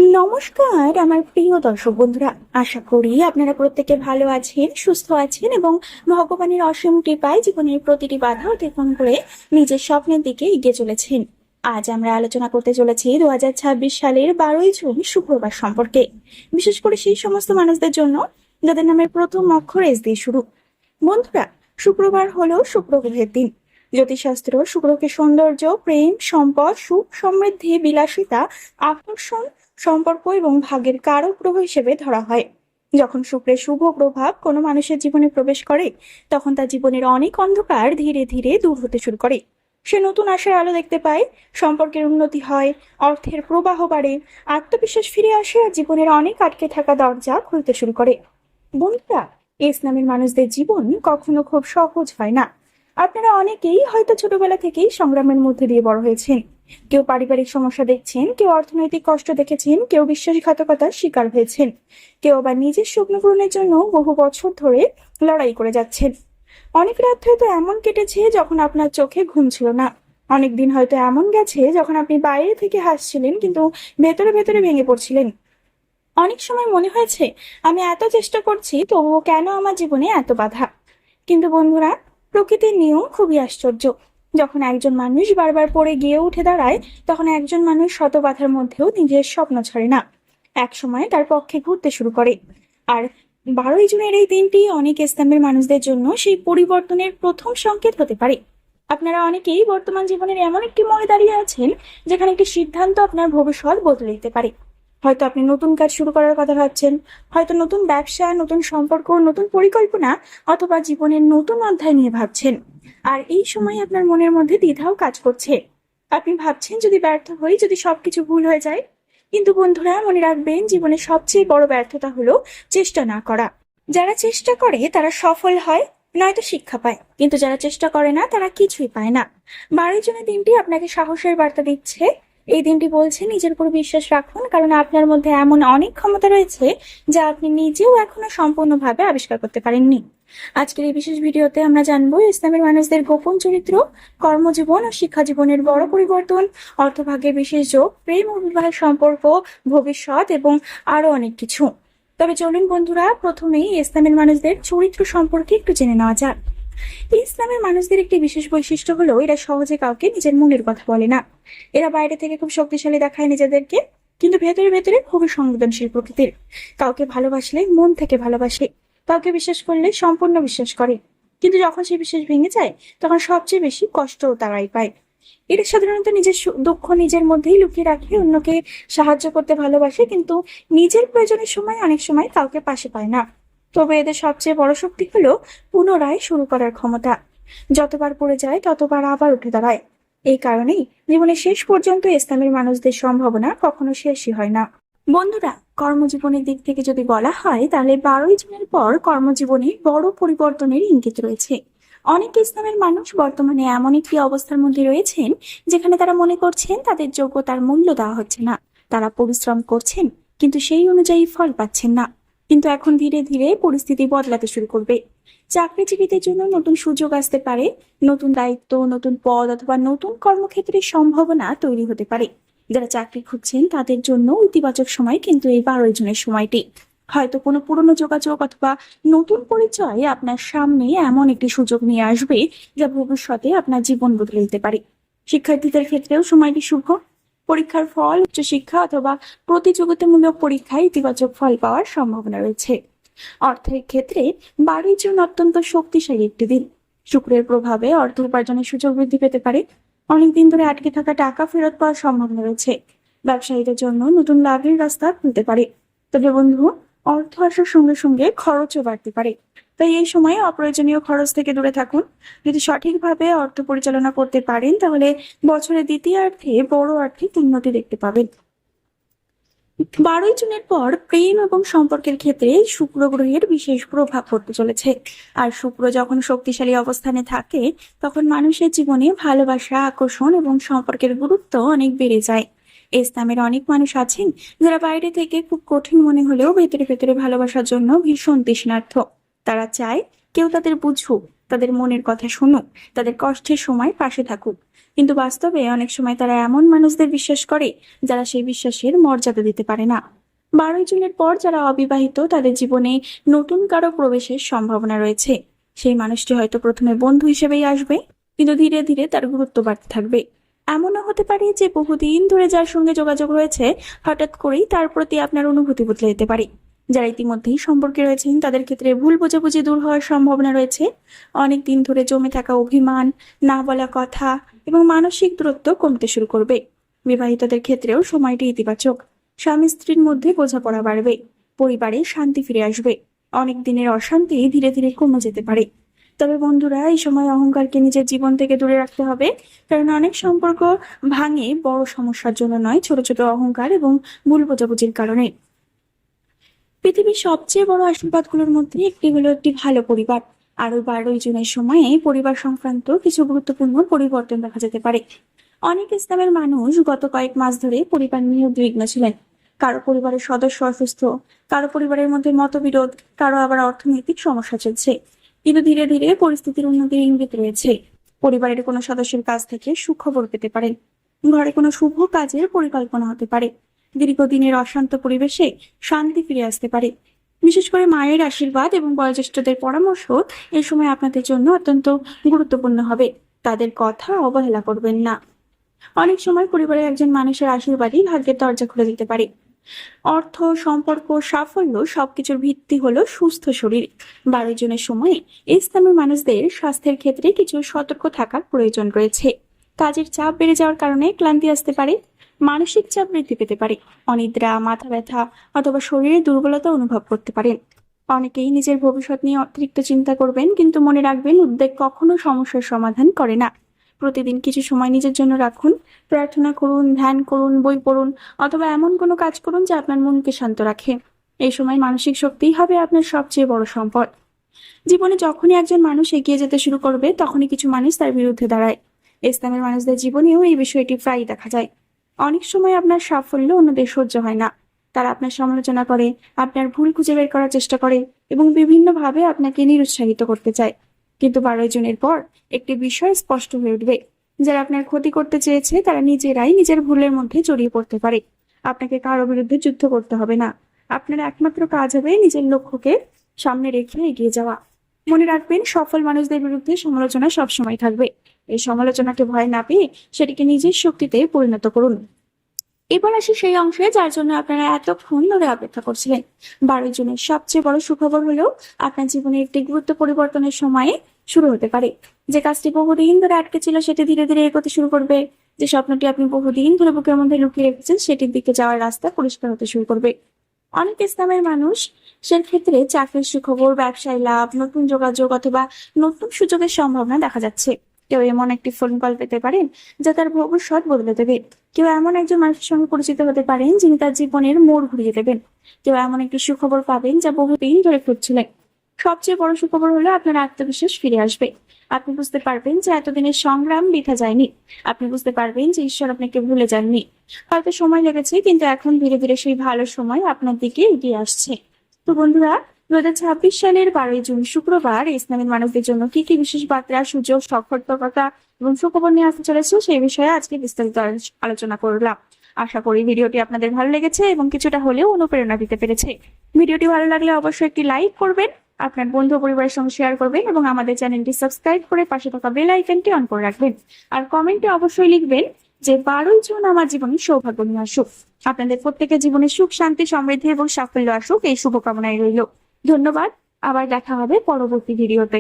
নমস্কার আমার প্রিয় দর্শক বন্ধুরা, আশা করি আপনারা প্রত্যেকে ভালো আছেন, সুস্থ আছেন এবং ভগবানের অসীম কৃপায় জীবনের প্রতিটি বাধা অতিক্রম করে নিজের স্বপ্নের দিকে এগিয়ে চলেছেন। আজ আমরা আলোচনা করতে চলেছি 2026 সালের 12ই জুন শুক্রবার সম্পর্কে, বিশেষ করে সেই সমস্ত মানুষদের জন্য যাদের নামের প্রথম অক্ষর এস দিয়ে শুরু। বন্ধুরা, শুক্রবার হলো শুক্র গ্রহের দিন। জ্যোতিষশাস্ত্র শুক্রকে সৌন্দর্য, প্রেম, সম্পদ, সুখ, সমৃদ্ধি, বিলাসিতা, আকর্ষণ, সম্পর্ক এবং ভাগ্যের কারক গ্রহ হিসেবে ধরা হয়। যখন শুক্রের শুভ প্রভাব কোনো মানুষের জীবনে প্রবেশ করে, তখন তার জীবনের অনেক অন্ধকার ধীরে ধীরে দূর হতে শুরু করে। সে নতুন আশার আলো দেখতে পায়, সম্পর্কের উন্নতি হয়, অর্থের প্রবাহ বাড়ে, আত্মবিশ্বাস ফিরে আসে আর জীবনের অনেক আটকে থাকা দরজা খুলতে শুরু করে। বন্ধুরা, এস নামের মানুষদের জীবন কখনো খুব সহজ হয় না। আপনারা অনেকেই হয়তো ছোটবেলা থেকেই সংগ্রামের মধ্যে দিয়ে বড় হয়েছেন। কেউ পারিবারিক সমস্যা দেখছেন, কেউ অর্থনৈতিক কষ্ট দেখেছেন, কেউ বিশ্বাসঘাতকতার শিকার হয়েছেন, কেউ আবার নিজের স্বপ্ন পূরণের জন্য বহু বছর ধরে লড়াই করে যাচ্ছেন। অনেক রাত হয়তো এমন কেটেছে যখন আপনার চোখে ঘুম ছিল না। অনেক দিন হয়তো এমন গেছে যখন আপনি বাইরে থেকে হাসছিলেন কিন্তু ভেতরে ভেতরে ভেঙে পড়ছিলেন। অনেক সময় মনে হয়েছে, আমি এত চেষ্টা করছি তবুও কেন আমার জীবনে এত বাধা। কিন্তু বন্ধুরা, প্রকৃতির নিয়ম খুবই আশ্চর্য। যখন একজন মানুষ বারবার পড়ে গিয়ে উঠে দাঁড়ায়, তখন একজন মানুষ শত বাধার মধ্যেও নিজের স্বপ্ন ছাড়ে না, এক সময় তার পক্ষে ঘুরতে শুরু করে। আর 12ই জুনের এই দিনটি অনেক ইসলামের মানুষদের জন্য সেই পরিবর্তনের প্রথম সংকেত হতে পারে। আপনারা অনেকেই বর্তমান জীবনের এমন একটি মোড়ে দাঁড়িয়ে আছেন যেখানে একটি সিদ্ধান্ত আপনার ভবিষ্যৎ বদলে দিতে পারে। হয়তো আপনি নতুন কাজ শুরু করার কথা ভাবছেন, হয়তো নতুন ব্যবসা, নতুন সম্পর্ক, নতুন পরিকল্পনা, অথবা জীবনের নতুন অধ্যায় নিয়ে ভাবছেন। আর এই সময় আপনার মনের মধ্যে দ্বিধাও কাজ করছে। আপনি ভাবছেন, যদি ব্যর্থ হই, যদি সবকিছু ভুল হয়ে যায়। কিন্তু বন্ধুরা, মনে রাখবেন, জীবনের সবচেয়ে বড় ব্যর্থতা হলো চেষ্টা না করা। যারা চেষ্টা করে তারা সফল হয়, নয়তো শিক্ষা পায়, কিন্তু যারা চেষ্টা করে না তারা কিছুই পায় না। 12ই জুনের দিনটি আপনাকে সাহসের বার্তা দিচ্ছে। এই দিনটি বলছে, নিজের উপর বিশ্বাস রাখুন, কারণ আপনার মধ্যে এমন অনেক ক্ষমতা রয়েছে যা আপনি নিজেও এখনো সম্পূর্ণভাবে আবিষ্কার করতে পারেননি। আজকের এই বিশেষ ভিডিওতে আমরা জানবো ইসলামের মানুষদের গোপন চরিত্র, কর্মজীবন ও শিক্ষা জীবনের বড় পরিবর্তন, অর্থভাগ্যের বিশেষ যোগ, প্রেম ও বিবাহের সম্পর্ক, ভবিষ্যৎ এবং আরো অনেক কিছু। তবে চলুন বন্ধুরা, প্রথমেই ইসলামের মানুষদের চরিত্র সম্পর্কে একটু জেনে নেওয়া যাক। ইসলামের মানুষদের একটি বিশেষ বৈশিষ্ট্য হলো, এরা সহজে কাউকে নিজের মনের কথা বলে না। এরা বাইরে থেকে খুব শক্তিশালী দেখায় নিজেদেরকে, কিন্তু ভেতরে ভেতরে খুবই সংবেদনশীল প্রকৃতির। কাউকে ভালোবাসলে মন থেকে ভালোবাসে, কাউকে বিশ্বাস করলে সম্পূর্ণ বিশ্বাস করে। কিন্তু যখন সেই বিশ্বাস ভেঙে যায়, তখন সবচেয়ে বেশি কষ্ট তারাই পায়। এরা সাধারণত নিজের দুঃখ নিজের মধ্যেই লুকিয়ে রাখে, অন্যকে সাহায্য করতে ভালোবাসে, কিন্তু নিজের প্রয়োজনের সময় অনেক সময় কাউকে পাশে পায় না। তবে এদের সবচেয়ে বড় শক্তি হলো পুনরায় শুরু করার ক্ষমতা। যতবার পড়ে যায় ততবার আবার উঠে দাঁড়ায়। এই কারণেই জীবনের শেষ পর্যন্ত ইসলামের মানুষদের সম্ভাবনা কখনো শেষই হয় না। বন্ধুরা, কর্মজীবনের দিক থেকে যদি বলা হয়, তাহলে 12ই জুনের পর কর্মজীবনে বড় পরিবর্তনের ইঙ্গিত রয়েছে। অনেক ইসলামের মানুষ বর্তমানে এমন একটি অবস্থার মধ্যে রয়েছেন যেখানে তারা মনে করছেন তাদের যোগ্যতার মূল্য দেওয়া হচ্ছে না। তারা পরিশ্রম করছেন, কিন্তু সেই অনুযায়ী ফল পাচ্ছেন না। কিন্তু এখন ধীরে ধীরে পরিস্থিতি বদলাতে শুরু করবে। চাকরিজীবীদের জন্য নতুন সুযোগ আসতে পারে, নতুন দায়িত্ব, নতুন পদ অথবা নতুন কর্মক্ষেত্রের সম্ভাবনা তৈরি হতে পারে। যারা চাকরি খুঁজছেন তাদের জন্য ইতিবাচক সময় কিন্তু এই 12ই জুনের সময়টি। হয়তো কোনো পুরনো যোগাযোগ অথবা নতুন পরিচয় আপনার সামনে এমন একটি সুযোগ নিয়ে আসবে যা ভবিষ্যতে আপনার জীবন বদলে দিতে পারে। শিক্ষার্থীদের ক্ষেত্রেও সময়টি শুভ। পরীক্ষার ফল, উচ্চশিক্ষা অথবা প্রতিযোগিতামূলক পরীক্ষায় ইতিবাচক ফল পাওয়ার সম্ভাবনা রয়েছে। অর্থের ক্ষেত্রে 12ই জুন অত্যন্ত শক্তিশালী একটি দিন। শুক্রের প্রভাবে অর্থ উপার্জনের সুযোগ বৃদ্ধি পেতে পারে। অনেকদিন ধরে আটকে থাকা টাকা ফেরত পাওয়ার সম্ভাবনা রয়েছে। ব্যবসায়ীদের জন্য নতুন লাভের রাস্তা খুলতে পারে। তবে বন্ধু, অর্থ আসার সঙ্গে সঙ্গে খরচও বাড়তে পারে। তাই এই সময়ে অপ্রয়োজনীয় খরচ থেকে দূরে থাকুন। যদি সঠিকভাবে অর্থ পরিচালনা করতে পারেন, তাহলে বছরের দ্বিতীয়ার্ধে বড় আর্থিক উন্নতি দেখতে পাবেন। 12ই জুনের পর প্রেম এবং সম্পর্কের ক্ষেত্রে শুক্র গ্রহের বিশেষ প্রভাব পড়তে চলেছে। আর শুক্র যখন শক্তিশালী অবস্থানে থাকে, তখন মানুষের জীবনে ভালোবাসা, আকর্ষণ এবং সম্পর্কের গুরুত্ব অনেক বেড়ে যায়। ইসলামের অনেক মানুষ আছেন যারা বাইরে থেকে খুব কঠিন মনে হলেও ভেতরে ভেতরে ভালোবাসার জন্য ভীষণ তৃষ্ণার্থ। তারা চায় কেউ তাদের বুঝুক, তাদের মনের কথা শুনুক, তাদের কষ্টের সময় পাশে থাকুক। কিন্তু বাস্তবে অনেক সময় তারা এমন মানুষদের বিশ্বাস করে যারা সেই বিশ্বাসের মর্যাদা দিতে পারে না। 12 জুনের পর যারা অবিবাহিত তাদের জীবনে নতুন কারো প্রবেশের সম্ভাবনা রয়েছে। সেই মানুষটি হয়তো প্রথমে বন্ধু হিসেবেই আসবে, কিন্তু ধীরে ধীরে তার গুরুত্ব বাড়তে থাকবে। এমনও হতে পারে যে বহুদিন ধরে যার সঙ্গে যোগাযোগ রয়েছে হঠাৎ করেই তার প্রতি আপনার অনুভূতি বদলে যেতে পারে। যারা ইতিমধ্যেই সম্পর্কে রয়েছেন তাদের ক্ষেত্রে ভুল বোঝাবুঝি দূর হওয়ার সম্ভাবনা রয়েছে। অনেক দিন ধরে জমে থাকা অভিমান, না বলা কথা এবং মানসিক দূরত্ব কমতে শুরু করবে। বিবাহিতদের ক্ষেত্রেও সময়টি ইতিবাচক। স্বামী স্ত্রীর মধ্যে বোঝাপড়া বাড়বে, পরিবারে শান্তি ফিরে আসবে। অনেক দিনের অশান্তি ধীরে ধীরে কমে যেতে পারে। তবে বন্ধুরা, এই সময় অহংকারকে নিজের জীবন থেকে দূরে রাখতে হবে, কারণ অনেক সম্পর্ক ভাঙে বড় সমস্যার জন্য নয়, ছোট ছোট অহংকার এবং ভুল বোঝাবুঝির কারণে। পৃথিবীর সবচেয়ে বড় আশীর্বাদগুলোর মধ্যে একটি হলো একটি ভালো পরিবার। আর ওই 12 জুনের সময়ে পরিবার সংক্রান্ত কিছু গুরুত্বপূর্ণ পরিবর্তন দেখা যেতে পারে। অনেক ইসলামের মানুষ গত কয়েক মাস ধরে পরিবার নিয়ে উদ্বিগ্ন ছিলেন। কারো পরিবারের সদস্য অসুস্থ, কারো পরিবারের মধ্যে মতবিরোধ, কারো আবার অর্থনৈতিক সমস্যা চলছে। কিন্তু ধীরে ধীরে পরিস্থিতির উন্নতির ইঙ্গিত রয়েছে। পরিবারের কোনো সদস্যের কাছ থেকে সুখবর পেতে পারেন। ঘরে কোনো শুভ কাজের পরিকল্পনা হতে পারে। দীর্ঘদিনের অশান্ত পরিবেশে শান্তি ফিরে আসতে পারে। বিশেষ করে মায়ের আশীর্বাদ এবং বয়োজ্যেষ্ঠদের পরামর্শ এই সময় আপনাদের জন্য অত্যন্ত গুরুত্বপূর্ণ হবে। তাদের কথা অবহেলা করবেন না। অনেক সময় পরিবারের একজন মানুষের আশীর্বাদই ভাগ্যের দরজা খুলে দিতে পারে। অর্থ, সম্পর্ক, সাফল্য সবকিছুর ভিত্তি হলো সুস্থ শরীর। 12 জনের সময়ে ইসলামের মানুষদের স্বাস্থ্যের ক্ষেত্রে কিছু সতর্ক থাকার প্রয়োজন রয়েছে। কাজের চাপ বেড়ে যাওয়ার কারণে ক্লান্তি আসতে পারে, মানসিক চাপ বৃদ্ধি পেতে পারে, অনিদ্রা, মাথা ব্যথা অথবা শরীরে দুর্বলতা অনুভব করতে পারেন। অনেকেই নিজের ভবিষ্যৎ নিয়ে অতিরিক্ত চিন্তা করবেন, কিন্তু মনে রাখবেন উদ্বেগ কখনো সমস্যার সমাধান করে না। প্রতিদিন কিছু সময় নিজের জন্য রাখুন। প্রার্থনা করুন, ধ্যান করুন, বই পড়ুন অথবা এমন কোনো কাজ করুন যা আপনার মনকে শান্ত রাখে। এই সময় মানসিক শক্তিই হবে আপনার সবচেয়ে বড় সম্পদ। জীবনে যখনই একজন মানুষ এগিয়ে যেতে শুরু করবে তখনই কিছু মানুষ তার বিরুদ্ধে দাঁড়ায়। ইসলামের মানুষদের জীবনেও এই বিষয়টি প্রায়ই দেখা যায়। অনেক সময় আপনার সাফল্য অন্যদের সহ্য হয় না। তারা আপনার সমালোচনা করে, আপনার ভুল খুঁজে বের করার চেষ্টা করে এবং বিভিন্নভাবে আপনাকে নিরুৎসাহিত করতে চায়। কিন্তু 12 জনের পর একটি বিষয় স্পষ্ট হয়ে উঠবে। যারা আপনার ক্ষতি করতে চেয়েছে তারা নিজেরাই নিজের ভুলের মধ্যে জড়িয়ে পড়তে পারে। আপনাকে কারো বিরুদ্ধে যুদ্ধ করতে হবে না। আপনার একমাত্র কাজ হবে নিজের লক্ষ্যকে সামনে রেখে এগিয়ে যাওয়া। মনে রাখবেন, সফল মানুষদের বিরুদ্ধে সমালোচনা সবসময় থাকবে। এই সমালোচনাকে ভয় না পেয়ে সেটিকে নিজের শক্তিতে পরিণত করুন। এবার আসি সেই অংশে যার জন্য আপনারা এতক্ষণ ধরে অপেক্ষা করছিলেন। 12 জনের সবচেয়ে বড় সুখবর হলো আপনার জীবনে একটি গুরুত্ব পরিবর্তনের সময়ে শুরু হতে পারে। যে কাজটি বহুদিন ধরে আটকে ছিল সেটি ধীরে ধীরে এগোতে শুরু করবে। যে স্বপ্নটি আপনি বহুদিন ধরে বুকের মধ্যে লুকিয়ে রেখেছেন সেটির দিকে যাওয়ার রাস্তা পরিষ্কার হতে শুরু করবে। অনেক ইসলামের মানুষ সে ক্ষেত্রে চাকরির সুখবর, ব্যবসায় লাভ, নতুন যোগাযোগ অথবা নতুন সুযোগের সম্ভাবনা দেখা যাচ্ছে। কেউ এমন একটি ফোন কল পেতে পারেন যা তার ভবিষ্যৎ বদলে দেবে। কেউ এমন একজন মানুষের সঙ্গে পরিচিত হতে পারেন যিনি তার জীবনের মোড় ঘুরিয়ে দেবেন। কেউ এমন একটি সুখবর পাবেন যা বহুদিন ধরে খুঁজছিলেন। সবচেয়ে বড় সুখবর হলো আপনার আত্মবিশ্বাস ফিরে আসবে। আপনি বুঝতে পারবেন যে এতদিনের সংগ্রাম বৃথা যায়নি। আপনি বুঝতে পারবেন যে ঈশ্বর আপনাকে ভুলে যাননি। হয়তো সময় লেগেছে, কিন্তু এখন ধীরে ধীরে সেই ভালো সময় আপনার দিকে এগিয়ে আসছে। তো বন্ধুরা, 2026 সালের 12 জুন শুক্রবার ইসলামের মানুষদের জন্য কি কি বিশেষ বার্তা, সুযোগ, সতর্কতা এবং সুখবর নিয়ে আসতে চলেছে সেই বিষয়ে আজকে বিস্তারিত আলোচনা করলাম। আশা করি ভিডিওটি আপনাদের ভালো লেগেছে এবং কিছুটা হলেও অনুপ্রেরণা দিতে পেরেছে। ভিডিওটি ভালো লাগলে অবশ্যই একটি লাইক করবেন, আপনার বন্ধু পরিবারের সঙ্গে শেয়ার করবেন এবং আমাদের চ্যানেলটি সাবস্ক্রাইব করে পাশে থাকা বেল আইকনটি অন করে রাখবেন। আর কমেন্টে অবশ্যই লিখবেন যে 12 জুন আমার জীবনে সৌভাগ্য নিয়ে আসুক। আপনাদের প্রত্যেকের জীবনে সুখ, শান্তি, সমৃদ্ধি এবং সাফল্য আসুক এই শুভকামনায় রইল। ধন্যবাদ। আবার দেখা হবে পরবর্তী ভিডিওতে।